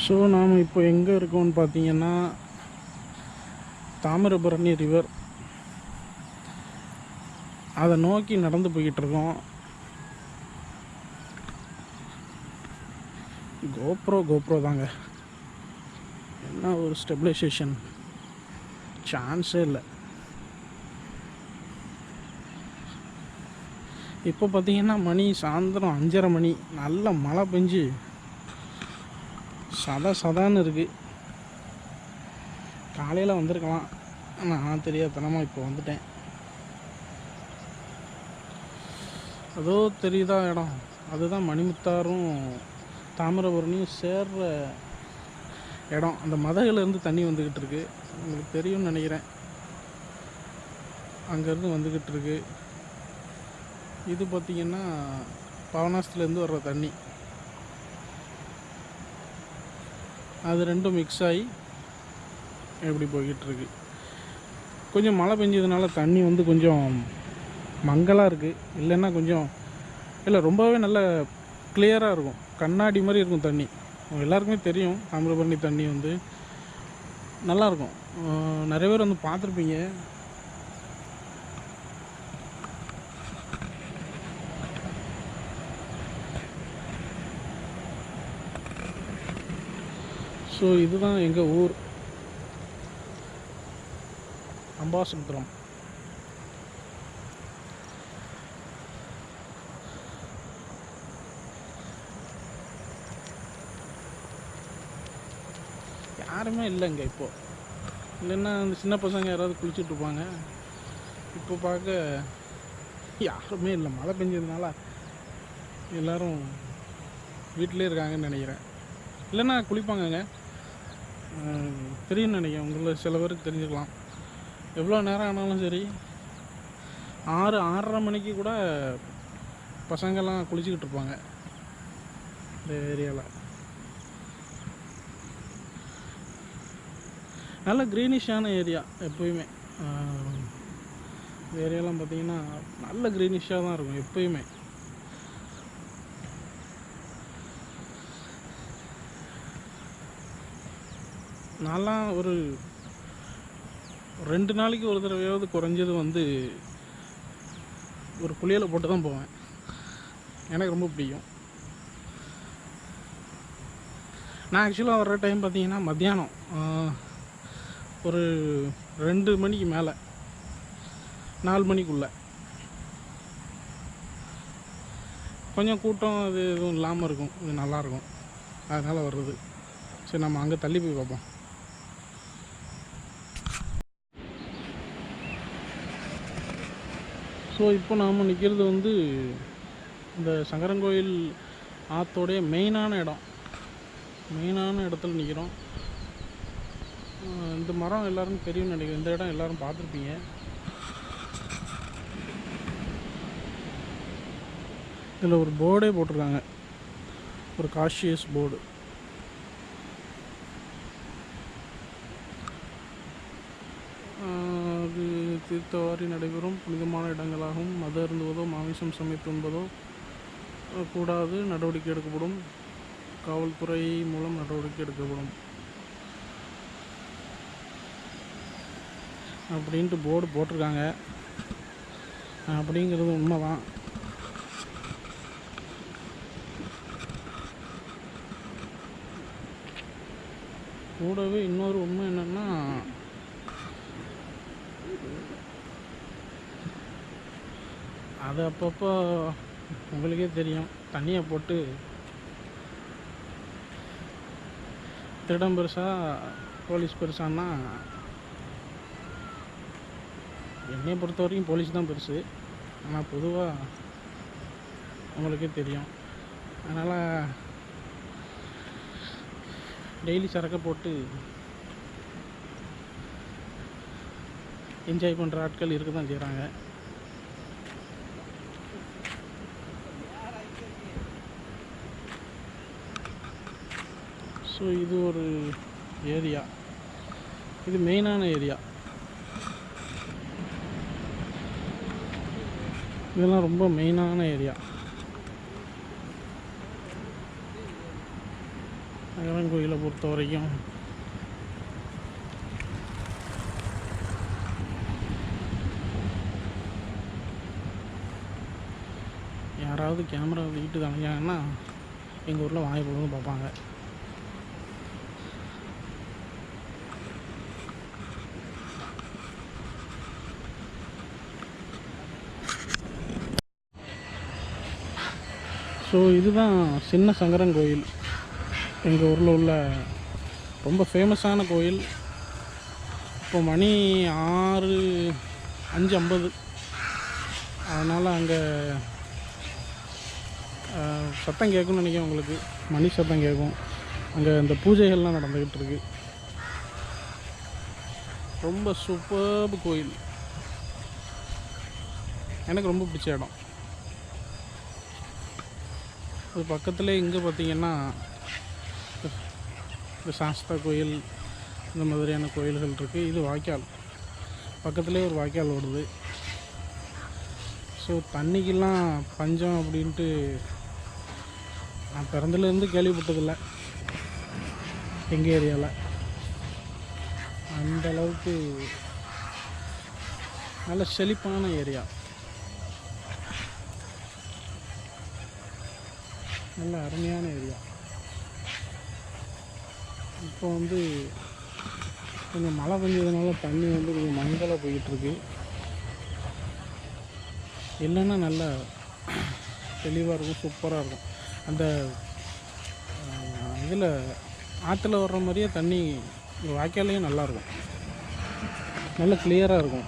So நாம் இப்போ எங்கே இருக்கோம்னு பார்த்தீங்கன்னா தாமிரபரணி ரிவர் அதை நோக்கி நடந்து போய்கிட்டு இருக்கோம். கோப்ரோ தாங்க, என்ன ஒரு ஸ்டெபிலைசேஷன் சான்ஸே இல்லை. இப்போ பார்த்தீங்கன்னா மணி சாயந்தரம் 5:30 மணி, நல்ல மழை பெஞ்சு சதான்னு இருக்குது. காலையில் வந்திருக்கலாம், நான் தெரியாதனமாக இப்போ வந்துட்டேன். அதோ தெரியுதா இடம், அதுதான் மணிமுத்தாரும் தாமிரபரணியும் சேர்ற இடம். அந்த மதகுலேருந்து தண்ணி வந்துக்கிட்டு இருக்கு, உங்களுக்கு தெரியும்னு நினைக்கிறேன். அங்கேருந்து வந்துக்கிட்டு இருக்கு. இது பார்த்திங்கன்னா பவனாஸ்துலேருந்து வர்ற தண்ணி, அது ரெண்டும் மிக்ஸ் ஆகி எப்படி போய்கிட்டுருக்கு. கொஞ்சம் மழை பெஞ்சதுனால தண்ணி வந்து கொஞ்சம் மங்கலாக இருக்குது. இல்லைன்னா கொஞ்சம் இல்லை, ரொம்பவே நல்ல கிளியராக இருக்கும், கண்ணாடி மாதிரி இருக்கும் தண்ணி. எல்லாருக்குமே தெரியும் தாமிரபரணி தண்ணி வந்து நல்லாயிருக்கும். நிறைய பேர் வந்து பார்த்துருப்பீங்க. ஸோ இதுதான் எங்கள் ஊர் அம்பாசமுத்திரம். யாருமே இல்லைங்க இப்போது. இல்லைன்னா அந்த சின்ன பசங்க யாராவது குளிச்சுட்டு இருப்பாங்க. இப்போ பார்க்க யாருமே இல்லை. மழை பெஞ்சதுனால எல்லோரும் வீட்டிலே இருக்காங்கன்னு நினைக்கிறேன். இல்லைன்னா குளிப்பாங்கங்க, தெரியும்னு நினைக்கிறேன். உங்களில் சில பேருக்கு தெரிஞ்சுக்கலாம். எவ்வளோ நேரம் ஆனாலும் சரி, 6-6:30 மணிக்கு கூட பசங்கள்லாம் குளிச்சுக்கிட்டு இருப்பாங்க இந்த ஏரியாவில். நல்ல க்ரீனிஷான ஏரியா எப்போயுமே. இந்த ஏரியாலாம் பார்த்திங்கன்னா நல்ல க்ரீனிஷாக தான் இருக்கும் எப்போயுமே. நான்லாம் ஒரு 2 நாளைக்கு ஒரு தடவையாவது குறைஞ்சது வந்து ஒரு குளியலை போட்டு தான் போவேன். எனக்கு ரொம்ப பிடிக்கும். நான் ஆக்சுவலாக வர்ற டைம் பார்த்திங்கன்னா மத்தியானம் ஒரு 2 மணிக்கு மேலே, 4 மணிக்குள்ளே கொஞ்சம் கூட்டம் அது எதுவும் இல்லாமல் இருக்கும், இது நல்லாயிருக்கும். அதனால் வர்றது. சரி, நம்ம அங்கே தள்ளி போய் பார்ப்போம். ஸோ இப்போ நாம் நிற்கிறது வந்து இந்த சங்கரன்கோயில் ஆற்றோடைய மெயினான இடத்துல நிற்கிறோம். இந்த மரம் எல்லோரும் தெரியும்னு நினைக்கிறேன். இந்த இடம் எல்லோரும் பார்த்துருப்பீங்க. இதில் ஒரு போர்டே போட்டிருக்காங்க, ஒரு காஷியஸ் போர்டு. அது தீர்த்தவாரி நடைபெறும் புனிதமான இடங்களாகவும் மது அருந்துவதோ மாமிசம் சமைத்து உண்பதோ கூடாது, நடவடிக்கை எடுக்கப்படும், காவல்துறை மூலம் நடவடிக்கை எடுக்கப்படும் அப்படின்ட்டு போர்டு போட்டிருக்காங்க. அப்படிங்கிறது உண்மை தான். கூடவே இன்னொரு உண்மை என்னென்னா, அது அப்பப்போ உங்களுக்கே தெரியும், தண்ணியை போட்டு திருடம் பெருசா போலீஸ் பெருசான்னா, என்னையை பொறுத்த வரைக்கும் போலீஸ் தான் பெருசு. ஆனால் பொதுவாக உங்களுக்கே தெரியும். அதனால் டெய்லி சரக்கை போட்டு என்ஜாய் பண்ணுற ஆட்கள் இருக்க தான் செய்கிறாங்க. ஸோ இது ஒரு ஏரியா, இது மெயினான ஏரியா. இதெல்லாம் ரொம்ப மெயினான ஏரியா. சங்கரன் கோயிலை பொறுத்த வரைக்கும் யாராவது கேமரா வீட்டு காமிச்சாங்கன்னா எங்கள் ஊரில் வாங்கி போடுன்னு பார்ப்பாங்க. ஸோ இதுதான் சின்ன சங்கரன் கோயில், எங்கள் ஊரில் உள்ள ரொம்ப ஃபேமஸான கோயில். இப்போ மணி 5:50, அதனால் அங்கே சத்தம் கேட்கும்னு நினைக்கிறேன். உங்களுக்கு மணி சத்தம் கேட்கும். அங்கே இந்த பூஜைகள்லாம் நடந்துக்கிட்டு இருக்கு. ரொம்ப சூப்பர்பு கோயில், எனக்கு ரொம்ப பிடிச்ச இடம். அது பக்கத்துலேயே இங்கே பார்த்திங்கன்னா இந்த சாஸ்தா கோயில், இந்த மாதிரியான கோயில்கள் இருக்குது. இது வாய்க்கால், பக்கத்துலேயே ஒரு வாய்க்கால் ஓடுது. ஸோ தண்ணிக்கெல்லாம் பஞ்சம் அப்படின்ட்டு நான் பிறந்தலேருந்து கேள்விப்பட்டதில்லை எங்கள் ஏரியாவில். அந்தளவுக்கு நல்ல செழிப்பான ஏரியா, நல்ல அருமையான ஏரியா. இப்போ வந்து கொஞ்சம் மழை பெஞ்சதுனால தண்ணி வந்து கொஞ்சம் மங்கலாக போயிட்டுருக்கு. இல்லைன்னா நல்லா தெளிவாக இருக்கும், சூப்பராக இருக்கும். அந்த இதில் ஆற்றுல வர்ற மாதிரியே தண்ணி வாய்க்காலையும் நல்லாயிருக்கும், நல்லா கிளியராக இருக்கும்.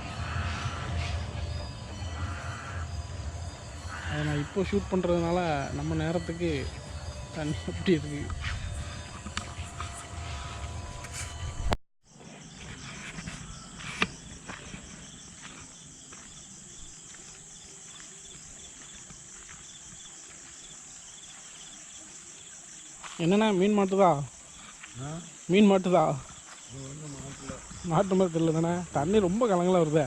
அதை நான் இப்போ ஷூட் பண்ணுறதுனால நம்ம நேரத்துக்கு தண்ணி அப்படி இருக்குது. என்னண்ணா மீன் மாட்டுதா? மீன் மாட்டுதா? மாட்டு மாதிரி தெரியல தானே, தண்ணி ரொம்ப கலங்கலாக வருதே.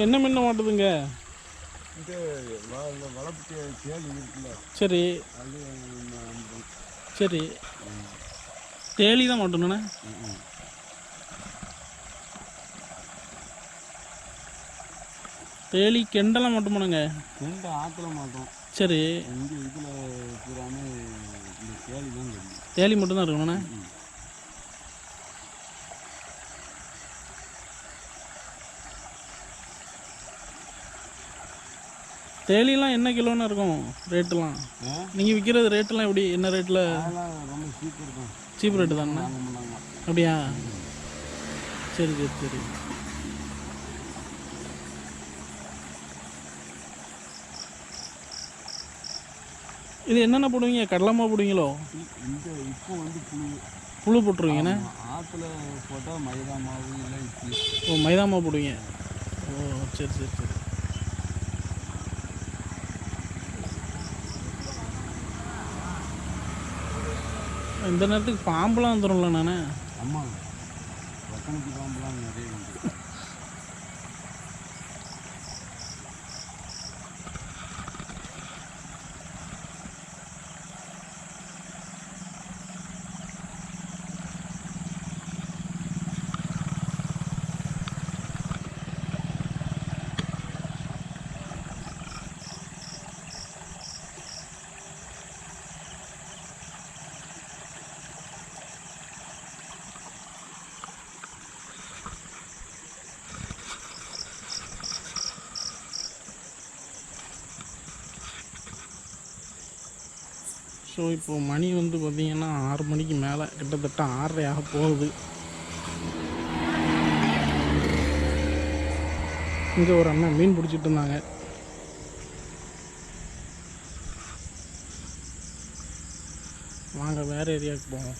என்ன மீன் மாட்டுதுங்க? சரி சரி, தேலி தான் மாட்டணுண்ணே. தேலி கெண்டெல்லாம் மட்டும் போனுங்க. கெண்டை ஆற்றுல மாட்டோம். சரி, இங்கே இதில் பூராமே இந்த தேலி தான் தெரியும். தேலி மட்டும்தான் இருக்கணுண்ணே. தேலிலாம் என்ன கிலோன்னு இருக்கும் ரேட்டுலாம்? நீங்கள் விற்கிறது ரேட்டெல்லாம் எப்படி, என்ன ரேட்டில்? ரொம்ப சீப் இருக்கும். சீப் ரேட்டு தானே? அப்படியா? சரி சரி சரி. இது என்னென்ன போடுவீங்க? கடலமா போடுவீங்களோ? இப்போ வந்து புழு போட்டுருவீங்கண்ணே. ஆற்றுல போட்டால் மைதா மாவு இல்லை இட்லி. ஓ, மைதா மாவு போடுவீங்க. ஓ சரி சரி சரி. இந்த நேரத்துக்கு பாம்புலாம் வந்துடும்ல நானே? ஆமாம், வக்கனுக்கு பாம்புலாம் நிறைய உண்டு. ஸோ இப்போது மணி வந்து பார்த்திங்கன்னா 6 மணிக்கு மேலே, கிட்டத்தட்ட 6:30 ஆக போகுது. இங்கே ஒரு அண்ணன் மீன் பிடிச்சிட்டு இருந்தாங்க. வாங்க வேறு ஏரியாவுக்கு போவோம்.